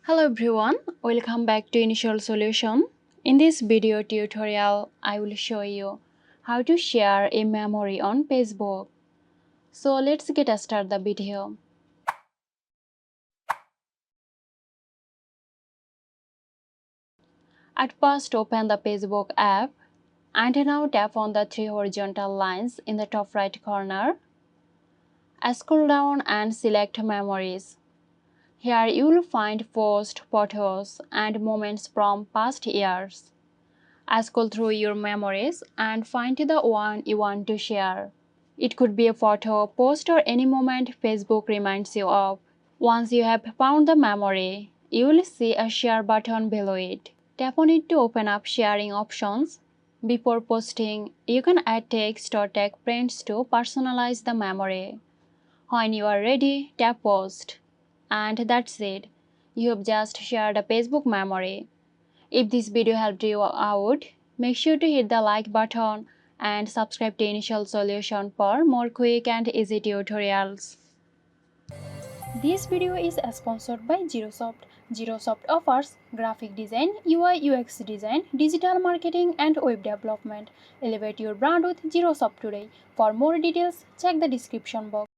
Hello everyone, welcome back to Initial Solution. In this video tutorial, I will show you how to share a memory on Facebook. So let's get started the video. At first open the Facebook app and now tap on the three horizontal lines in the top right corner. Scroll down and select Memories. Here you will find posts, photos and moments from past years. Scroll through your memories and find the one you want to share. It could be a photo, post or any moment Facebook reminds you of. Once you have found the memory, you will see a share button below it. Tap on it to open up sharing options. Before posting, you can add text or tag friends to personalize the memory. When you are ready, tap post. And that's it. You have just shared a Facebook memory. If this video helped you out, make sure to hit the like button and subscribe to Initial Solution for more quick and easy tutorials. This video is sponsored by Girosoft. Girosoft offers graphic design, UI UX design, digital marketing and web development. Elevate your brand with Girosoft today. For more details, check the description box.